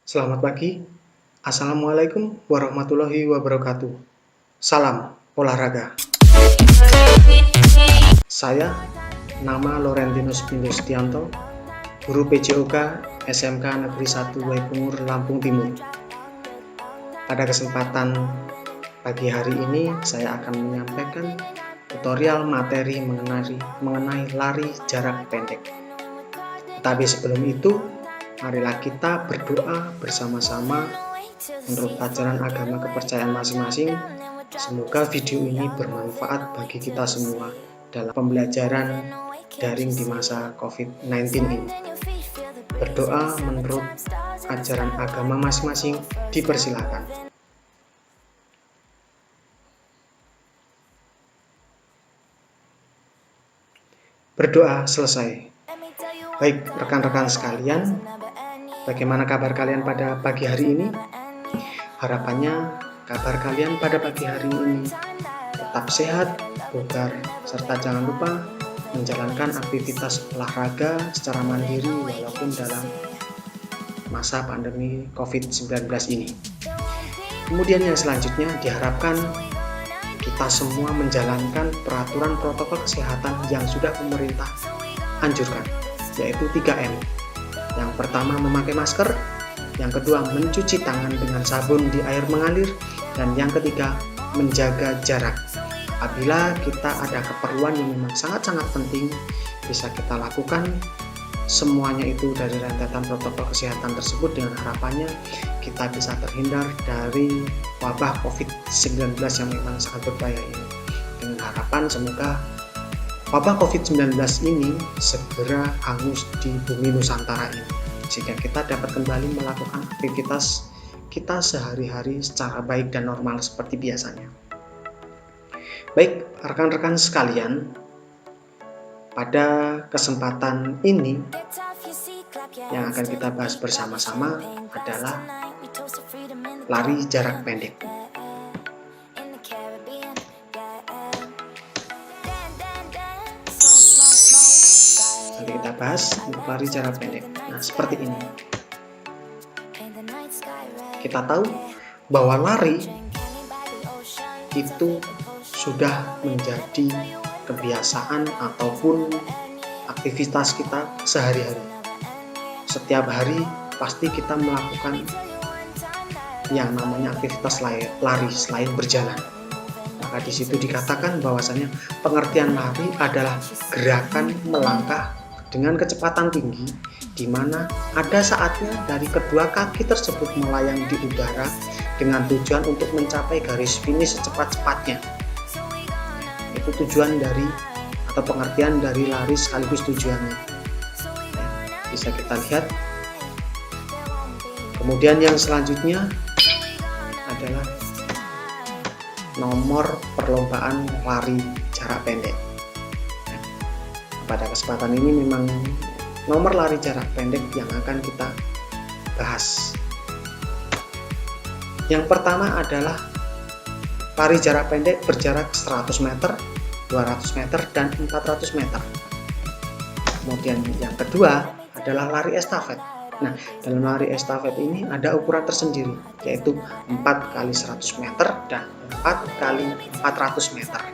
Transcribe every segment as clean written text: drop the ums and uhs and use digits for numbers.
Selamat pagi. Assalamualaikum warahmatullahi wabarakatuh. Salam olahraga. Saya nama Laurentinus Pindo Setianto, guru PJOK SMK Negeri 1 Waipungur, Lampung Timur. Pada kesempatan pagi hari ini saya akan menyampaikan tutorial materi mengenai lari jarak pendek. Tapi sebelum itu, marilah kita berdoa bersama-sama menurut ajaran agama kepercayaan masing-masing. Semoga video ini bermanfaat bagi kita semua dalam pembelajaran daring di masa COVID-19 ini. Berdoa menurut ajaran agama masing-masing dipersilakan. Berdoa selesai. Baik rekan-rekan sekalian, bagaimana kabar kalian pada pagi hari ini? Harapannya kabar kalian pada pagi hari ini tetap sehat, bugar, serta jangan lupa menjalankan aktivitas olahraga secara mandiri walaupun dalam masa pandemi COVID-19 ini. Kemudian yang selanjutnya diharapkan kita semua menjalankan peraturan protokol kesehatan yang sudah pemerintah anjurkan, yaitu 3M. Yang pertama memakai masker, yang kedua mencuci tangan dengan sabun di air mengalir, dan yang ketiga menjaga jarak. Apabila kita ada keperluan yang memang sangat-sangat penting, bisa kita lakukan semuanya itu dari rentetan protokol kesehatan tersebut dengan harapannya kita bisa terhindar dari wabah COVID-19 yang memang sangat berbahaya ini. Dengan harapan semoga wabah COVID-19 ini segera hangus di bumi Nusantara ini, sehingga kita dapat kembali melakukan aktivitas kita sehari-hari secara baik dan normal seperti biasanya. Baik, rekan-rekan sekalian, pada kesempatan ini yang akan kita bahas bersama-sama adalah lari jarak pendek. Nanti kita bahas untuk lari jarak pendek. Nah, seperti ini. Kita tahu bahwa lari itu sudah menjadi kebiasaan ataupun aktivitas kita sehari-hari. Setiap hari pasti kita melakukan yang namanya aktivitas lari selain berjalan. Maka di situ dikatakan bahwasanya pengertian lari adalah gerakan melangkah dengan kecepatan tinggi, di mana ada saatnya dari kedua kaki tersebut melayang di udara dengan tujuan untuk mencapai garis finish secepat-cepatnya. Itu tujuan dari atau pengertian dari lari sekaligus tujuannya. Bisa kita lihat. Kemudian yang selanjutnya adalah nomor perlombaan lari jarak pendek. Pada kesempatan ini memang nomor lari jarak pendek yang akan kita bahas. Yang pertama adalah lari jarak pendek berjarak 100 meter, 200 meter, dan 400 meter. Kemudian yang kedua adalah lari estafet. Nah, dalam lari estafet ini ada ukuran tersendiri, yaitu 4 kali 100 meter dan 4 kali 400 meter.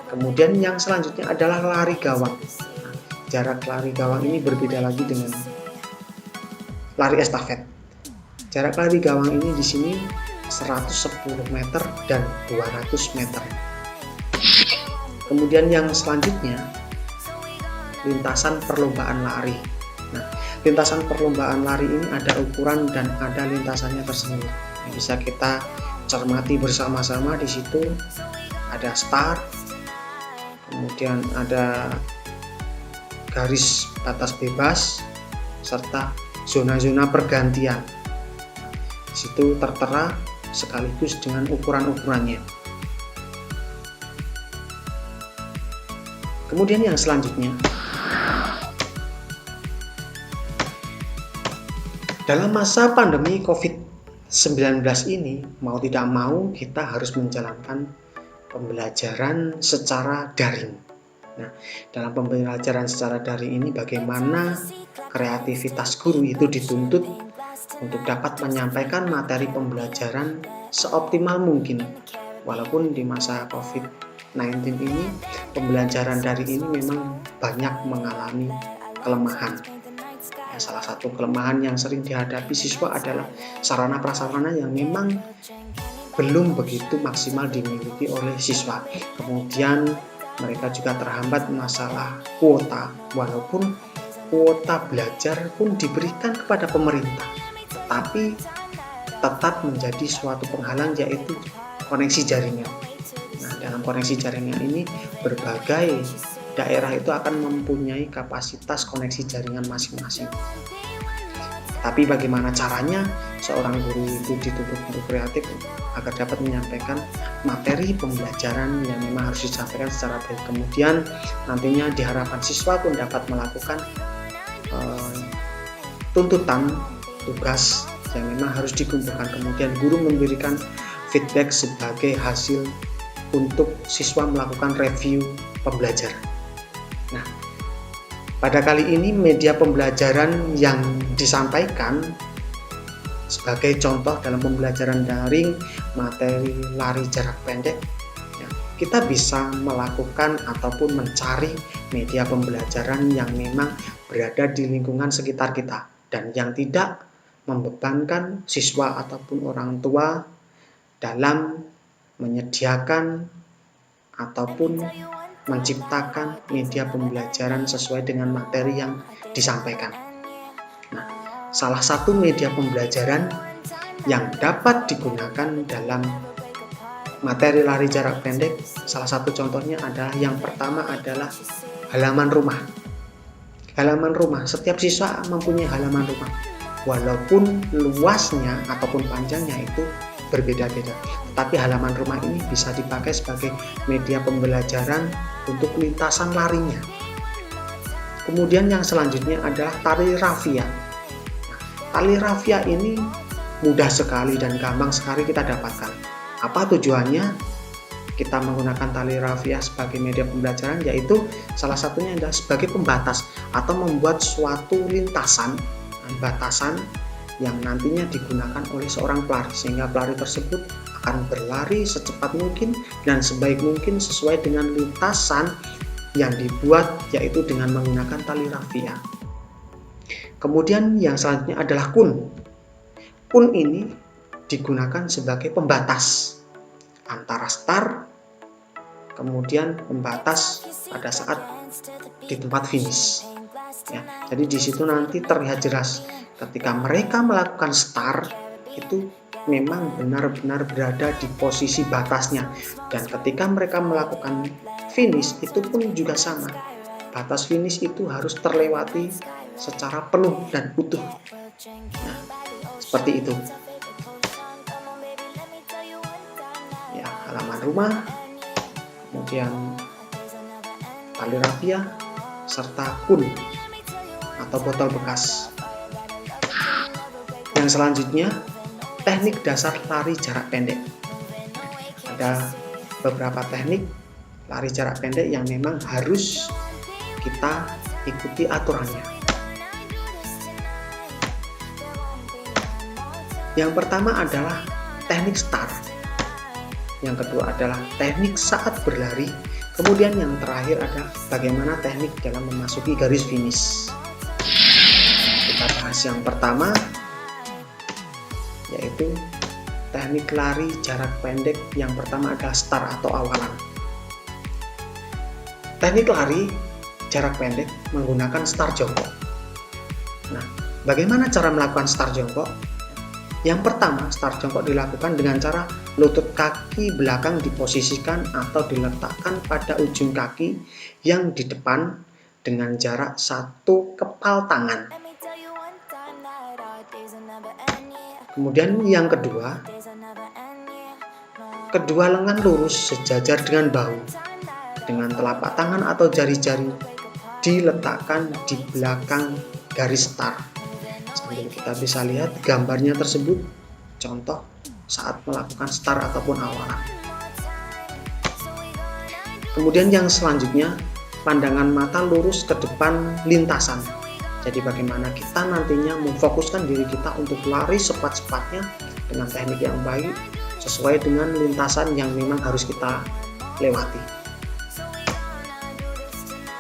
Kemudian yang selanjutnya adalah lari gawang. Nah, jarak lari gawang ini berbeda lagi dengan lari estafet. Jarak lari gawang ini di sini 110 meter dan 200 meter. Kemudian yang selanjutnya lintasan perlombaan lari. Nah, lintasan perlombaan lari ini ada ukuran dan ada lintasannya tersendiri. Bisa kita cermati bersama-sama. Di situ ada start, kemudian ada garis batas bebas serta zona-zona pergantian. Di situ tertera sekaligus dengan ukuran-ukurannya. Kemudian yang selanjutnya, dalam masa pandemi COVID-19 ini, mau tidak mau kita harus menjalankan pembelajaran secara daring. Nah, dalam pembelajaran secara daring ini bagaimana kreativitas guru itu dituntut untuk dapat menyampaikan materi pembelajaran seoptimal mungkin. Walaupun di masa COVID-19 ini, pembelajaran daring ini memang banyak mengalami kelemahan. Ya, salah satu kelemahan yang sering dihadapi siswa adalah sarana prasarana yang memang belum begitu maksimal dimiliki oleh siswa. Kemudian mereka juga terhambat masalah kuota, walaupun kuota belajar pun diberikan kepada pemerintah, tetapi tetap menjadi suatu penghalang, yaitu koneksi jaringan. Nah, dalam koneksi jaringan ini berbagai daerah itu akan mempunyai kapasitas koneksi jaringan masing-masing. Tapi bagaimana caranya seorang guru itu dituntut untuk kreatif agar dapat menyampaikan materi pembelajaran yang memang harus disampaikan secara baik. Kemudian nantinya diharapkan siswa pun dapat melakukan tuntutan tugas yang memang harus dikumpulkan. Kemudian guru memberikan feedback sebagai hasil untuk siswa melakukan review pembelajaran. Nah, pada kali ini media pembelajaran yang disampaikan sebagai contoh dalam pembelajaran daring materi lari jarak pendek, ya, kita bisa melakukan ataupun mencari media pembelajaran yang memang berada di lingkungan sekitar kita dan yang tidak membebankan siswa ataupun orang tua dalam menyediakan ataupun menciptakan media pembelajaran sesuai dengan materi yang disampaikan. Nah, salah satu media pembelajaran yang dapat digunakan dalam materi lari jarak pendek, salah satu contohnya adalah yang pertama adalah halaman rumah. Halaman rumah, setiap siswa mempunyai halaman rumah, walaupun luasnya ataupun panjangnya itu berbeda-beda, tapi halaman rumah ini bisa dipakai sebagai media pembelajaran untuk lintasan larinya. Kemudian yang selanjutnya adalah tali rafia. Tali rafia ini mudah sekali dan gampang sekali kita dapatkan. Apa tujuannya kita menggunakan tali rafia sebagai media pembelajaran? Yaitu salah satunya adalah sebagai pembatas atau membuat suatu lintasan, batasan yang nantinya digunakan oleh seorang pelari, sehingga pelari tersebut akan berlari secepat mungkin dan sebaik mungkin sesuai dengan lintasan yang dibuat, yaitu dengan menggunakan tali rafia. Kemudian yang selanjutnya adalah kun. Kun ini digunakan sebagai pembatas antara start, kemudian pembatas pada saat di tempat finish. Ya, jadi di situ nanti terlihat jelas ketika mereka melakukan start itu memang benar-benar berada di posisi batasnya, dan ketika mereka melakukan finish itu pun juga sama, batas finish itu harus terlewati secara penuh dan utuh. Nah, seperti itu ya, halaman rumah, kemudian tali rafia, serta kun atau botol bekas. Yang selanjutnya, teknik dasar lari jarak pendek. Ada beberapa teknik lari jarak pendek yang memang harus kita ikuti aturannya. Yang pertama adalah teknik start. Yang kedua adalah teknik saat berlari. Kemudian yang terakhir adalah bagaimana teknik dalam memasuki garis finish. Kita bahas yang pertama, yaitu teknik lari jarak pendek. Yang pertama adalah start atau awalan. Teknik lari jarak pendek menggunakan start jongkok. Nah, bagaimana cara melakukan start jongkok? Yang pertama, start jongkok dilakukan dengan cara lutut kaki belakang diposisikan atau diletakkan pada ujung kaki yang di depan dengan jarak 1 kepal tangan. Kemudian yang kedua, kedua lengan lurus sejajar dengan bahu, dengan telapak tangan atau jari-jari diletakkan di belakang garis start. Sambil kita bisa lihat gambarnya tersebut, contoh saat melakukan start ataupun awalan. Kemudian yang selanjutnya, pandangan mata lurus ke depan lintasan. Jadi bagaimana kita nantinya memfokuskan diri kita untuk lari cepat-cepatnya dengan teknik yang baik sesuai dengan lintasan yang memang harus kita lewati.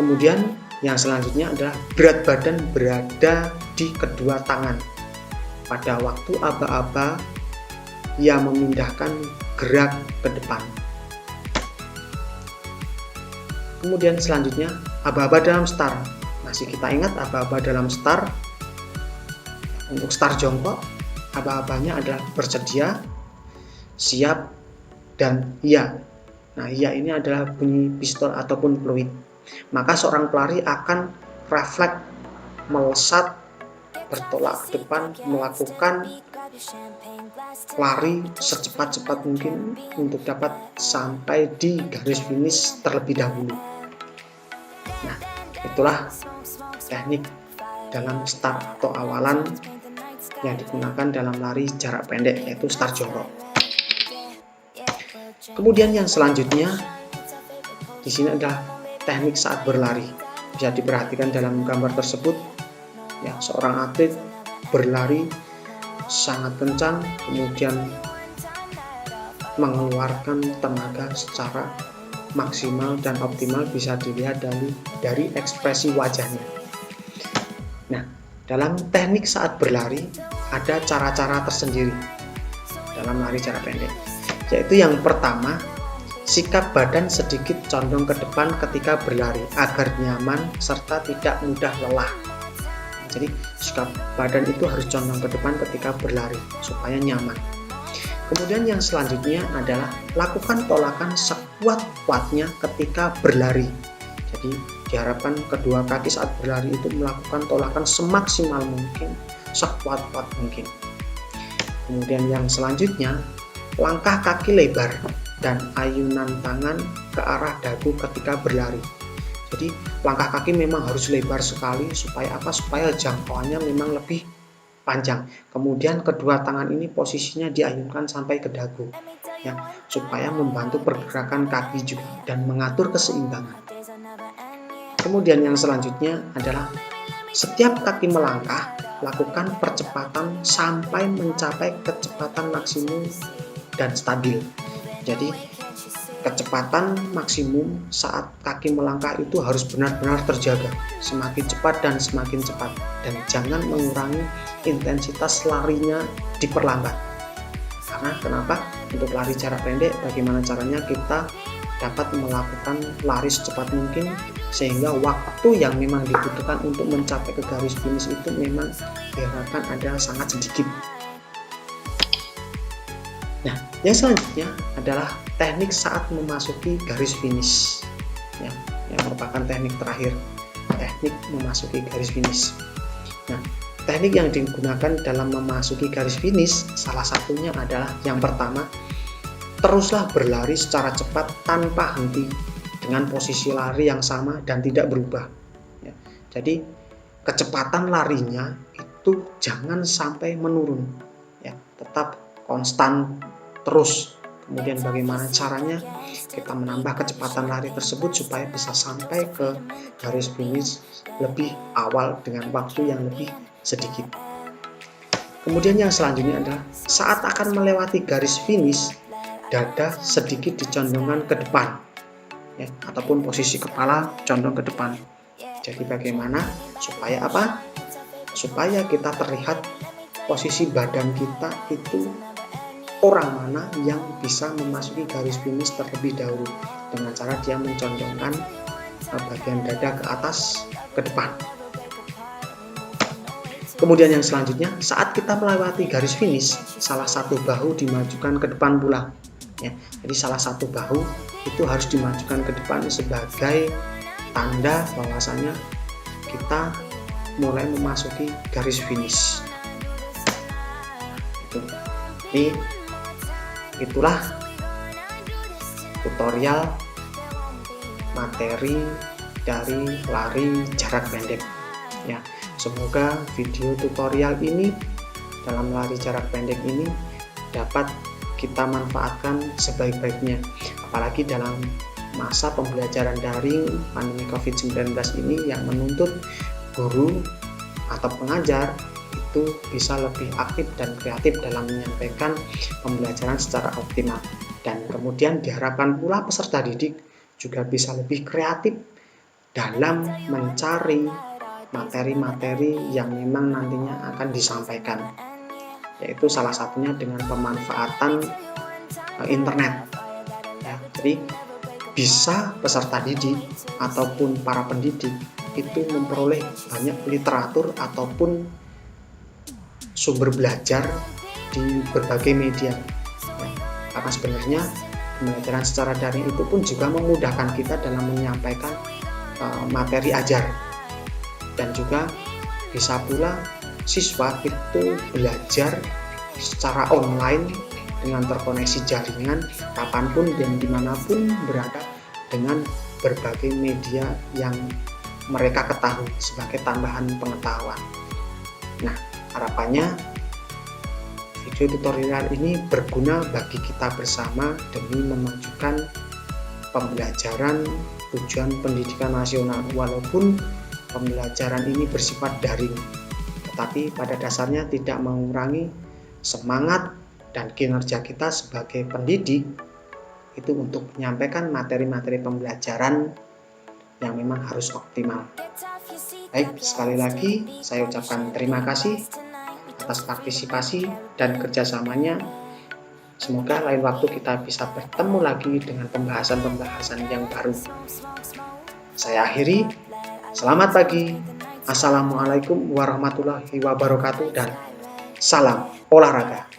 Kemudian yang selanjutnya adalah berat badan berada di kedua tangan. Pada waktu aba-aba yang memindahkan gerak ke depan. Kemudian selanjutnya aba-aba dalam start. Masih kita ingat aba-aba dalam start. Untuk start jongkok, aba-abanya adalah bersedia, siap, dan iya. Nah, iya ini adalah bunyi pistol ataupun fluid. Maka seorang pelari akan refleks melesat, bertolak ke depan, melakukan lari secepat-cepat mungkin untuk dapat sampai di garis finish terlebih dahulu. Nah, itulah teknik dalam start atau awalan yang digunakan dalam lari jarak pendek, yaitu start jongkok. Kemudian yang selanjutnya di sini adalah teknik saat berlari. Bisa diperhatikan dalam gambar tersebut, ya, seorang atlet berlari sangat kencang, kemudian mengeluarkan tenaga secara maksimal dan optimal, bisa dilihat dari ekspresi wajahnya. Nah, dalam teknik saat berlari ada cara-cara tersendiri dalam lari jarak pendek, yaitu yang pertama, sikap badan sedikit condong ke depan ketika berlari agar nyaman serta tidak mudah lelah. Jadi sikap badan itu harus condong ke depan ketika berlari supaya nyaman. Kemudian yang selanjutnya adalah lakukan tolakan sekuat-kuatnya ketika berlari. Jadi diharapkan kedua kaki saat berlari itu melakukan tolakan semaksimal mungkin, sekuat-kuat mungkin. Kemudian yang selanjutnya, langkah kaki lebar dan ayunan tangan ke arah dagu ketika berlari. Jadi langkah kaki memang harus lebar sekali supaya apa? Supaya jangkauannya memang lebih panjang. Kemudian kedua tangan ini posisinya diayunkan sampai ke dagu, ya, supaya membantu pergerakan kaki juga dan mengatur keseimbangan. Kemudian yang selanjutnya adalah setiap kaki melangkah, lakukan percepatan sampai mencapai kecepatan maksimum dan stabil. Jadi kecepatan maksimum saat kaki melangkah itu harus benar-benar terjaga, semakin cepat dan semakin cepat, dan jangan mengurangi intensitas larinya, diperlambat. Karena kenapa? Untuk lari jarak pendek, bagaimana caranya kita dapat melakukan lari secepat mungkin sehingga waktu yang memang dibutuhkan untuk mencapai ke garis finish itu memang diharapkan ada sangat sedikit. Nah, yang selanjutnya adalah teknik saat memasuki garis finish, ya, yang merupakan teknik terakhir, teknik memasuki garis finish. Nah, teknik yang digunakan dalam memasuki garis finish salah satunya adalah yang pertama, teruslah berlari secara cepat tanpa henti dengan posisi lari yang sama dan tidak berubah. Ya, jadi kecepatan larinya itu jangan sampai menurun, ya, tetap konstan terus. Kemudian bagaimana caranya kita menambah kecepatan lari tersebut supaya bisa sampai ke garis finish lebih awal dengan waktu yang lebih sedikit. Kemudian yang selanjutnya adalah saat akan melewati garis finish, dada sedikit dicondongkan ke depan, ya, ataupun posisi kepala condong ke depan. Jadi bagaimana supaya apa? Supaya kita terlihat posisi badan kita itu orang mana yang bisa memasuki garis finish terlebih dahulu dengan cara dia mencondongkan bagian dada ke atas ke depan. Kemudian yang selanjutnya, saat kita melewati garis finish, salah satu bahu dimajukan ke depan pula, ya. Jadi salah satu bahu itu harus dimajukan ke depan sebagai tanda bahwasanya kita mulai memasuki garis finish. Itulah tutorial materi dari lari jarak pendek, ya. Semoga video tutorial ini dalam lari jarak pendek ini dapat kita manfaatkan sebaik-baiknya, apalagi dalam masa pembelajaran daring pandemi COVID-19 ini yang menuntut guru atau pengajar itu bisa lebih aktif dan kreatif dalam menyampaikan pembelajaran secara optimal. Dan kemudian diharapkan pula peserta didik juga bisa lebih kreatif dalam mencari materi-materi yang memang nantinya akan disampaikan, yaitu salah satunya dengan pemanfaatan internet. Ya, jadi bisa peserta didik ataupun para pendidik itu memperoleh banyak literatur ataupun sumber belajar di berbagai media. Ya, karena sebenarnya pembelajaran secara daring itu pun juga memudahkan kita dalam menyampaikan materi ajar, dan juga bisa pula siswa itu belajar secara online dengan terkoneksi jaringan kapanpun dan dimanapun berada dengan berbagai media yang mereka ketahui sebagai tambahan pengetahuan. Nah, harapannya video tutorial ini berguna bagi kita bersama demi memajukan pembelajaran tujuan pendidikan nasional, walaupun pembelajaran ini bersifat daring, tetapi pada dasarnya tidak mengurangi semangat dan kinerja kita sebagai pendidik itu untuk menyampaikan materi-materi pembelajaran yang memang harus optimal. Baik, sekali lagi saya ucapkan terima kasih atas partisipasi dan kerjasamanya. Semoga lain waktu kita bisa bertemu lagi dengan pembahasan-pembahasan yang baru. Saya akhiri, selamat pagi, assalamualaikum warahmatullahi wabarakatuh, dan salam olahraga.